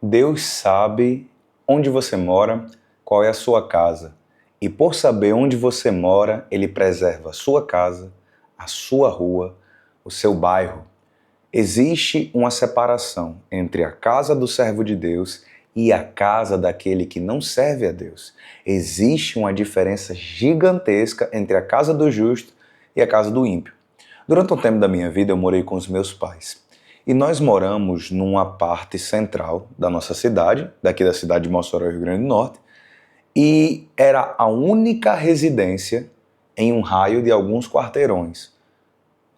Deus sabe onde você mora, qual é a sua casa. E por saber onde você mora, Ele preserva a sua casa, a sua rua, o seu bairro. Existe uma separação entre a casa do servo de Deus e a casa daquele que não serve a Deus. Existe uma diferença gigantesca entre a casa do justo e a casa do ímpio. Durante um tempo da minha vida, eu morei com os meus pais. E nós moramos numa parte central da nossa cidade, daqui da cidade de Mossoró, Rio Grande do Norte, e era a única residência em um raio de alguns quarteirões.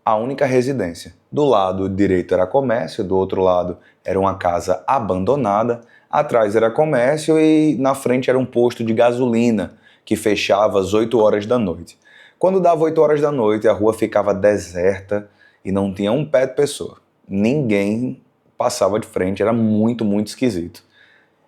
A única residência. Do lado direito era comércio, do outro lado era uma casa abandonada, atrás era comércio e na frente era um posto de gasolina que fechava às 8 horas da noite. Quando dava 8 horas da noite, a rua ficava deserta e não tinha um pé de pessoa. Ninguém passava de frente, era muito esquisito.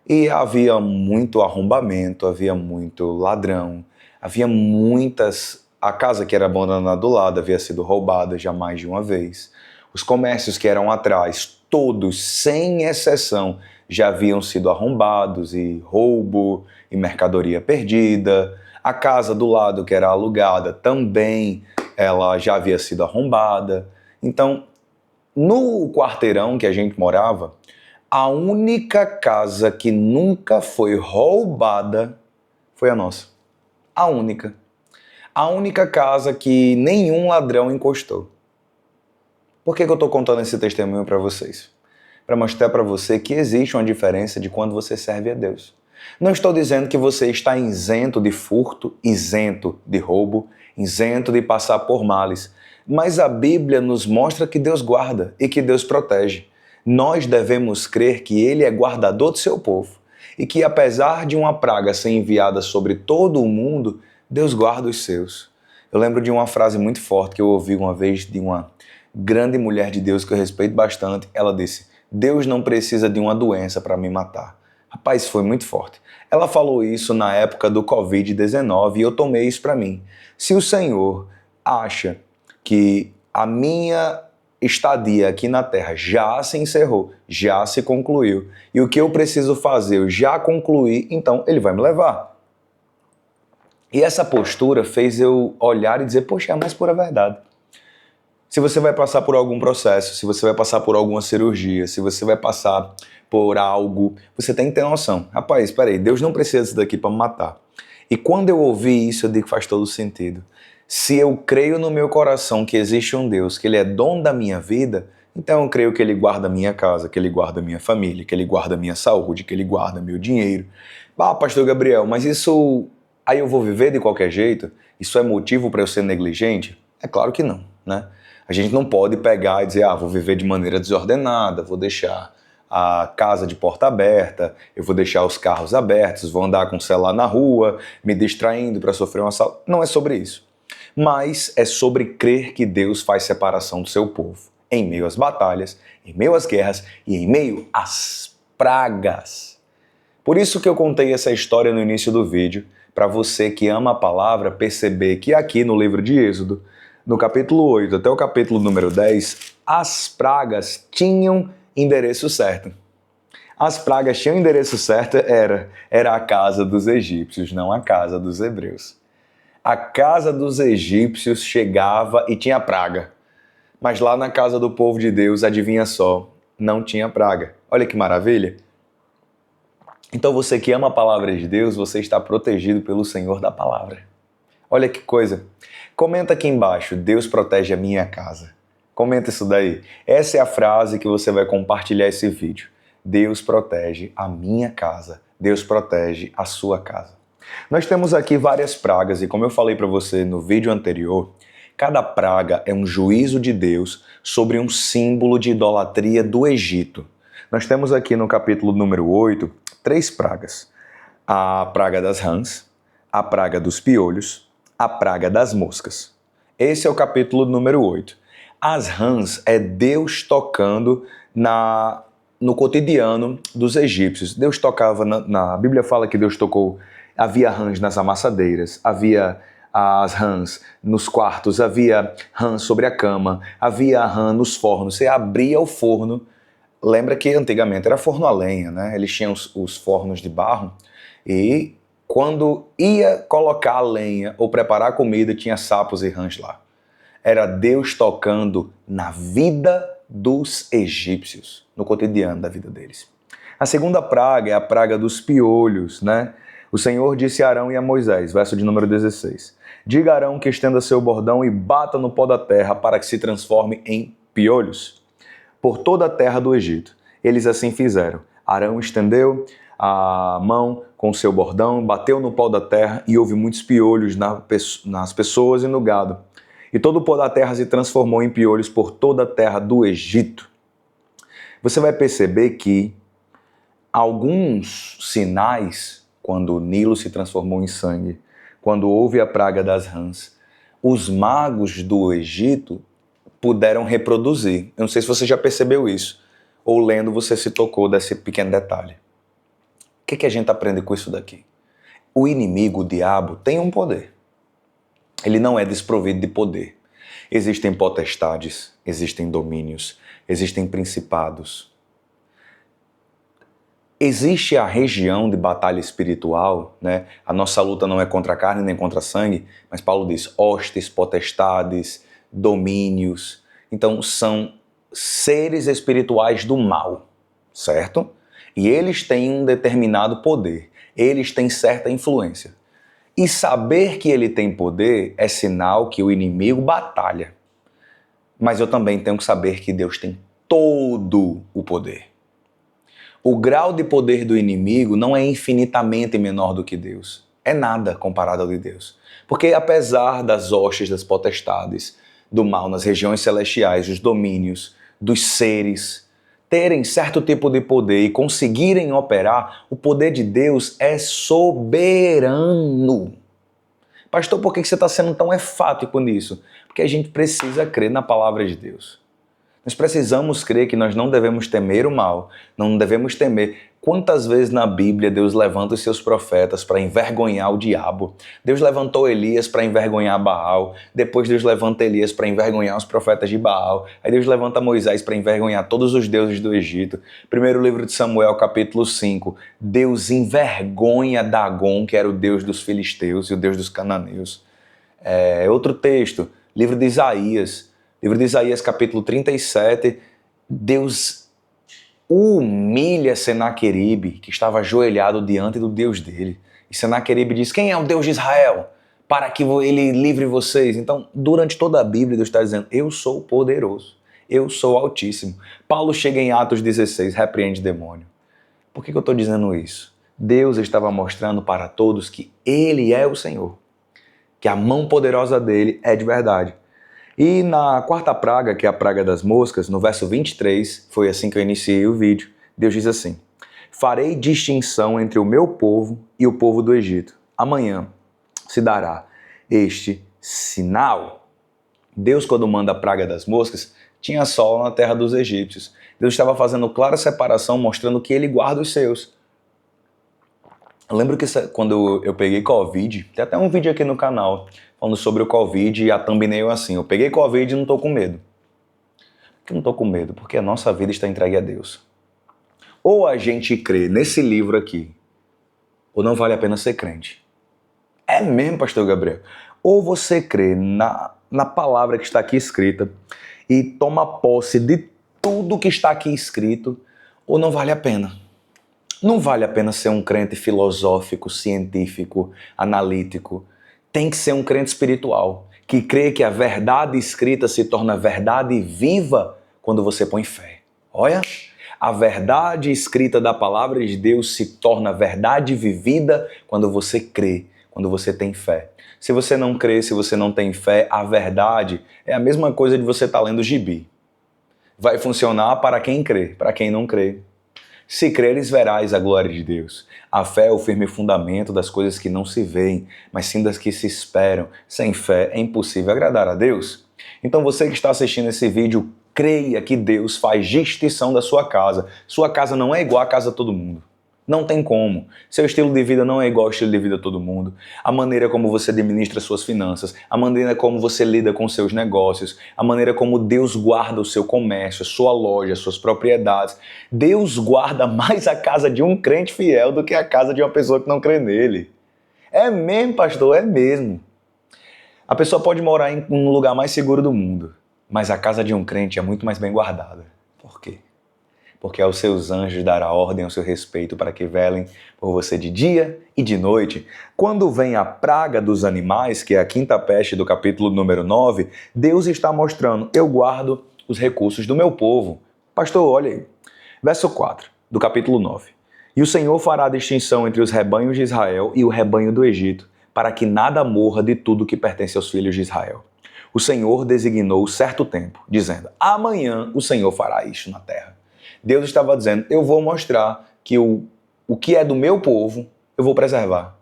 E havia muito arrombamento, havia muito ladrão, havia muitas... A casa que era abandonada do lado havia sido roubada já mais de uma vez. Os comércios que eram atrás, todos, sem exceção, já haviam sido arrombados e roubo e mercadoria perdida. A casa do lado que era alugada também, ela já havia sido arrombada. Então, no quarteirão que a gente morava, a única casa que nunca foi roubada foi a nossa. A única. A única casa que nenhum ladrão encostou. Por que eu estou contando esse testemunho para vocês? Para mostrar para você que existe uma diferença de quando você serve a Deus. Não estou dizendo que você está isento de furto, isento de roubo, isento de passar por males. Mas a Bíblia nos mostra que Deus guarda e que Deus protege. Nós devemos crer que Ele é guardador do seu povo e que apesar de uma praga ser enviada sobre todo o mundo, Deus guarda os seus. Eu lembro de uma frase muito forte que eu ouvi uma vez de uma grande mulher de Deus que eu respeito bastante. Ela disse: Deus não precisa de uma doença para me matar. Rapaz, foi muito forte. Ela falou isso na época do Covid-19 e eu tomei isso para mim. Se o Senhor acha que a minha estadia aqui na Terra já se encerrou, já se concluiu, e o que eu preciso fazer eu já concluí, então Ele vai me levar. E essa postura fez eu olhar e dizer, poxa, é a mais pura verdade. Se você vai passar por algum processo, se você vai passar por alguma cirurgia, se você vai passar por algo, você tem que ter noção. Rapaz, espera aí, Deus não precisa disso daqui para me matar. E quando eu ouvi isso, eu digo que faz todo sentido. Se eu creio no meu coração que existe um Deus, que Ele é dono da minha vida, então eu creio que Ele guarda a minha casa, que Ele guarda a minha família, que Ele guarda a minha saúde, que Ele guarda meu dinheiro. Ah, pastor Gabriel, mas isso... Aí eu vou viver de qualquer jeito? Isso é motivo para eu ser negligente? É claro que não, né? A gente não pode pegar e dizer, vou viver de maneira desordenada, vou deixar a casa de porta aberta, eu vou deixar os carros abertos, vou andar com o celular na rua, me distraindo para sofrer um assalto. Não é sobre isso. Mas é sobre crer que Deus faz separação do seu povo, em meio às batalhas, em meio às guerras e em meio às pragas. Por isso que eu contei essa história no início do vídeo, para você que ama a palavra perceber que aqui no livro de Êxodo, no capítulo 8 até o capítulo número 10, as pragas tinham endereço certo. As pragas tinham endereço certo, era a casa dos egípcios, não a casa dos hebreus. A casa dos egípcios chegava e tinha praga. Mas lá na casa do povo de Deus, adivinha só, não tinha praga. Olha que maravilha! Então você que ama a palavra de Deus, você está protegido pelo Senhor da palavra. Olha que coisa. Comenta aqui embaixo, Deus protege a minha casa. Comenta isso daí. Essa é a frase que você vai compartilhar esse vídeo. Deus protege a minha casa. Deus protege a sua casa. Nós temos aqui várias pragas e como eu falei para você no vídeo anterior, cada praga é um juízo de Deus sobre um símbolo de idolatria do Egito. Nós temos aqui no capítulo número 8, 3 pragas. A praga das rãs, a praga dos piolhos, a praga das moscas. Esse é o capítulo número 8. As rãs é Deus tocando no cotidiano dos egípcios. Deus tocava, na Bíblia fala que Deus tocou, havia rãs nas amassadeiras, havia as rãs nos quartos, havia rã sobre a cama, havia rã nos fornos. Você abria o forno, lembra que antigamente era forno a lenha, né? Eles tinham os fornos de barro e quando ia colocar a lenha ou preparar a comida, tinha sapos e rãs lá. Era Deus tocando na vida dos egípcios, no cotidiano da vida deles. A segunda praga é a praga dos piolhos, né? O Senhor disse a Arão e a Moisés, verso de número 16: Diga a Arão que estenda seu bordão e bata no pó da terra para que se transforme em piolhos por toda a terra do Egito. Eles assim fizeram. Arão estendeu a mão com seu bordão, bateu no pó da terra e houve muitos piolhos nas pessoas e no gado. E todo o pó da terra se transformou em piolhos por toda a terra do Egito. Você vai perceber que alguns sinais, quando o Nilo se transformou em sangue, quando houve a praga das rãs, os magos do Egito puderam reproduzir. Eu não sei se você já percebeu isso, ou lendo você se tocou desse pequeno detalhe. O que a gente aprende com isso daqui? O inimigo, o diabo, tem um poder. Ele não é desprovido de poder. Existem potestades, existem domínios, existem principados. Existe a região de batalha espiritual, né? A nossa luta não é contra a carne nem contra a sangue, mas Paulo diz hostes, potestades, domínios. Então são seres espirituais do mal, certo? E eles têm um determinado poder, eles têm certa influência. E saber que ele tem poder é sinal que o inimigo batalha. Mas eu também tenho que saber que Deus tem todo o poder. O grau de poder do inimigo não é infinitamente menor do que Deus. É nada comparado ao de Deus. Porque apesar das hostes, das potestades, do mal nas regiões celestiais, dos domínios, dos seres, terem certo tipo de poder e conseguirem operar, o poder de Deus é soberano. Pastor, por que você está sendo tão enfático nisso? Porque a gente precisa crer na palavra de Deus. Nós precisamos crer que nós não devemos temer o mal, não devemos temer. Quantas vezes na Bíblia Deus levanta os seus profetas para envergonhar o diabo? Deus levantou Elias para envergonhar Baal, depois Deus levanta Elias para envergonhar os profetas de Baal, aí Deus levanta Moisés para envergonhar todos os deuses do Egito. Primeiro livro de Samuel, capítulo 5, Deus envergonha Dagon, que era o deus dos filisteus e o deus dos cananeus. Outro texto, livro de Isaías, capítulo 37, Deus humilha Senaqueribe, que estava ajoelhado diante do Deus dele. E Senaqueribe diz, quem é o Deus de Israel? Para que ele livre vocês. Então, durante toda a Bíblia, Deus está dizendo, eu sou poderoso, eu sou altíssimo. Paulo chega em Atos 16, repreende demônio. Por que eu estou dizendo isso? Deus estava mostrando para todos que Ele é o Senhor, que a mão poderosa dele é de verdade. E na quarta praga, que é a praga das moscas, no verso 23, foi assim que eu iniciei o vídeo, Deus diz assim, farei distinção entre o meu povo e o povo do Egito. Amanhã se dará este sinal. Deus, quando manda a praga das moscas, tinha sol na terra dos egípcios. Deus estava fazendo clara separação, mostrando que ele guarda os seus. Eu lembro que quando eu peguei Covid, tem até um vídeo aqui no canal falando sobre o Covid e a thumbnail assim, eu peguei Covid e não estou com medo. Por que não estou com medo? Porque a nossa vida está entregue a Deus. Ou a gente crê nesse livro aqui, ou não vale a pena ser crente. É mesmo, pastor Gabriel? Ou você crê na palavra que está aqui escrita e toma posse de tudo que está aqui escrito, ou não vale a pena. Não vale a pena ser um crente filosófico, científico, analítico. Tem que ser um crente espiritual, que crê que a verdade escrita se torna verdade viva quando você põe fé. Olha, a verdade escrita da palavra de Deus se torna verdade vivida quando você crê, quando você tem fé. Se você não crê, se você não tem fé, a verdade é a mesma coisa de você estar lendo gibi. Vai funcionar para quem crê, para quem não crê. Se creres, verás a glória de Deus. A fé é o firme fundamento das coisas que não se veem, mas sim das que se esperam. Sem fé é impossível agradar a Deus. Então você que está assistindo esse vídeo, creia que Deus faz distinção da sua casa. Sua casa não é igual à casa de todo mundo. Não tem como. Seu estilo de vida não é igual ao estilo de vida de todo mundo. A maneira como você administra suas finanças, a maneira como você lida com seus negócios, a maneira como Deus guarda o seu comércio, a sua loja, as suas propriedades. Deus guarda mais a casa de um crente fiel do que a casa de uma pessoa que não crê nele. É mesmo, pastor, é mesmo. A pessoa pode morar em um lugar mais seguro do mundo, mas a casa de um crente é muito mais bem guardada. Por quê? Porque aos seus anjos dará ordem ao seu respeito para que velem por você de dia e de noite. Quando vem a praga dos animais, que é a quinta peste do capítulo número 9, Deus está mostrando: eu guardo os recursos do meu povo. Pastor, olha aí. Verso 4 do capítulo 9. E o Senhor fará distinção entre os rebanhos de Israel e o rebanho do Egito, para que nada morra de tudo que pertence aos filhos de Israel. O Senhor designou certo tempo, dizendo: amanhã o Senhor fará isto na terra. Deus estava dizendo: eu vou mostrar que o que é do meu povo, eu vou preservar.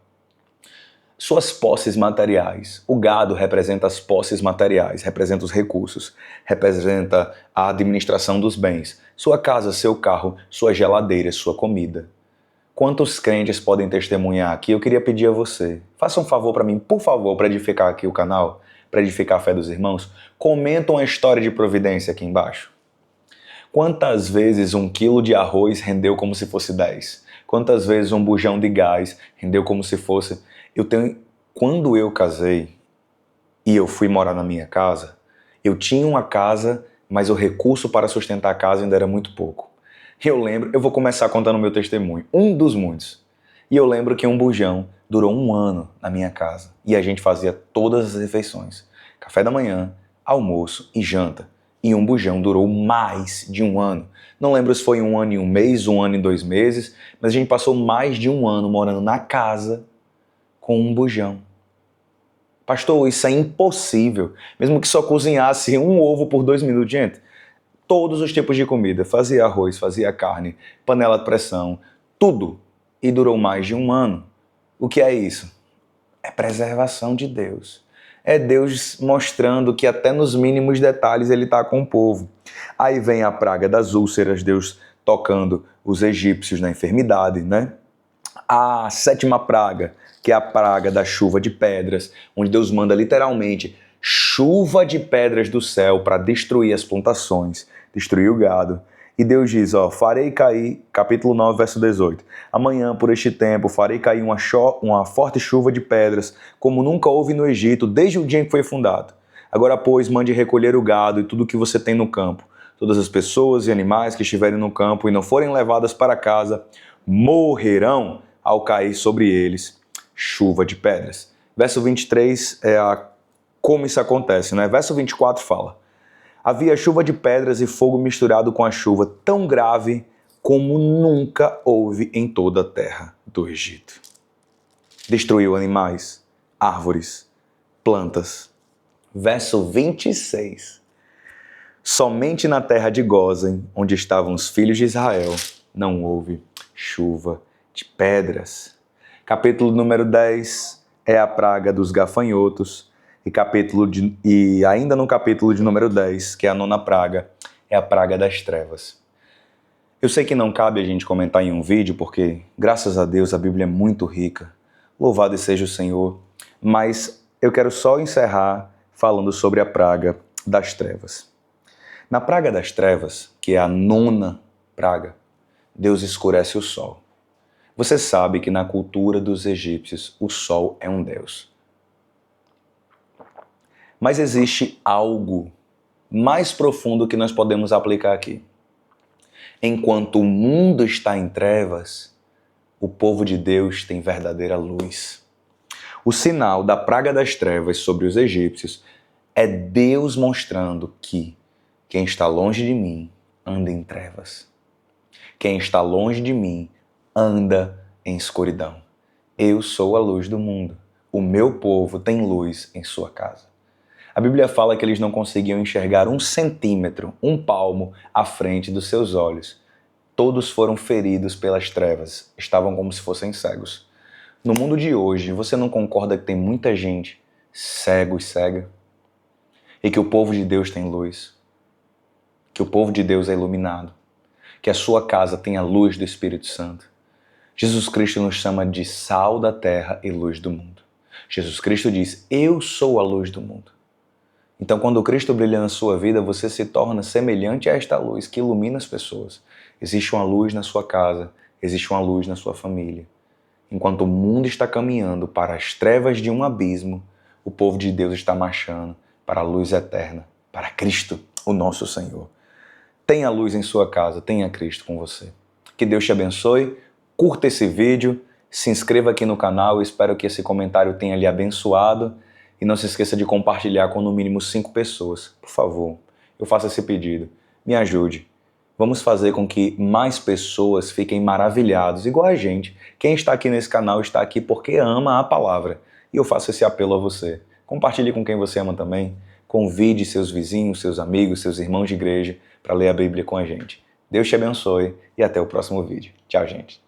Suas posses materiais. O gado representa as posses materiais, representa os recursos, representa a administração dos bens. Sua casa, seu carro, sua geladeira, sua comida. Quantos crentes podem testemunhar aqui? Eu queria pedir a você, faça um favor para mim, por favor, para edificar aqui o canal, para edificar a fé dos irmãos. Comenta uma história de providência aqui embaixo. Quantas vezes 1 quilo de arroz rendeu como se fosse 10? Quantas vezes um bujão de gás rendeu como se fosse... Quando eu casei e eu fui morar na minha casa, eu tinha uma casa, mas o recurso para sustentar a casa ainda era muito pouco. Eu lembro, eu vou começar contando o meu testemunho, um dos muitos. E eu lembro que um bujão durou 1 ano na minha casa. E a gente fazia todas as refeições. Café da manhã, almoço e janta. E um bujão durou mais de 1 ano. Não lembro se foi 1 ano e 1 mês, 1 ano e 2 meses, mas a gente passou mais de 1 ano morando na casa com um bujão. Pastor, isso é impossível. Mesmo que só cozinhasse um ovo por 2 minutos, gente. Todos os tipos de comida. Fazia arroz, fazia carne, panela de pressão, tudo. E durou mais de 1 ano. O que é isso? É preservação de Deus. É Deus mostrando que até nos mínimos detalhes Ele está com o povo. Aí vem a praga das úlceras, Deus tocando os egípcios na enfermidade, né? A 7ª praga, que é a praga da chuva de pedras, onde Deus manda literalmente chuva de pedras do céu para destruir as plantações, destruir o gado. E Deus diz, farei cair, capítulo 9, verso 18, amanhã, por este tempo, farei cair uma forte chuva de pedras, como nunca houve no Egito, desde o dia em que foi fundado. Agora, pois, mande recolher o gado e tudo o que você tem no campo. Todas as pessoas e animais que estiverem no campo e não forem levadas para casa, morrerão ao cair sobre eles chuva de pedras. Verso 23 como isso acontece, né? Verso 24 fala: havia chuva de pedras e fogo misturado com a chuva, tão grave como nunca houve em toda a terra do Egito. Destruiu animais, árvores, plantas. Verso 26. Somente na terra de Gósen, onde estavam os filhos de Israel, não houve chuva de pedras. Capítulo número 10 é a praga dos gafanhotos. E ainda no capítulo de número 10, que é a 9ª praga, é a praga das trevas. Eu sei que não cabe a gente comentar em um vídeo, porque, graças a Deus, a Bíblia é muito rica. Louvado seja o Senhor. Mas eu quero só encerrar falando sobre a praga das trevas. Na praga das trevas, que é a 9ª praga, Deus escurece o sol. Você sabe que na cultura dos egípcios, o sol é um deus. Mas existe algo mais profundo que nós podemos aplicar aqui. Enquanto o mundo está em trevas, o povo de Deus tem verdadeira luz. O sinal da praga das trevas sobre os egípcios é Deus mostrando que quem está longe de mim anda em trevas. Quem está longe de mim anda em escuridão. Eu sou a luz do mundo. O meu povo tem luz em sua casa. A Bíblia fala que eles não conseguiam enxergar 1 centímetro, 1 palmo à frente dos seus olhos. Todos foram feridos pelas trevas, estavam como se fossem cegos. No mundo de hoje, você não concorda que tem muita gente cego e cega? E que o povo de Deus tem luz? Que o povo de Deus é iluminado? Que a sua casa tem a luz do Espírito Santo? Jesus Cristo nos chama de sal da terra e luz do mundo. Jesus Cristo diz: eu sou a luz do mundo. Então, quando o Cristo brilha na sua vida, você se torna semelhante a esta luz que ilumina as pessoas. Existe uma luz na sua casa, existe uma luz na sua família. Enquanto o mundo está caminhando para as trevas de um abismo, o povo de Deus está marchando para a luz eterna, para Cristo, o nosso Senhor. Tenha luz em sua casa, tenha Cristo com você. Que Deus te abençoe, curta esse vídeo, se inscreva aqui no canal, espero que esse comentário tenha lhe abençoado e não se esqueça de compartilhar com no mínimo 5 pessoas. Por favor, eu faço esse pedido, me ajude. Vamos fazer com que mais pessoas fiquem maravilhados, igual a gente. Quem está aqui nesse canal está aqui porque ama a palavra. E eu faço esse apelo a você. Compartilhe com quem você ama também. Convide seus vizinhos, seus amigos, seus irmãos de igreja para ler a Bíblia com a gente. Deus te abençoe e até o próximo vídeo. Tchau, gente.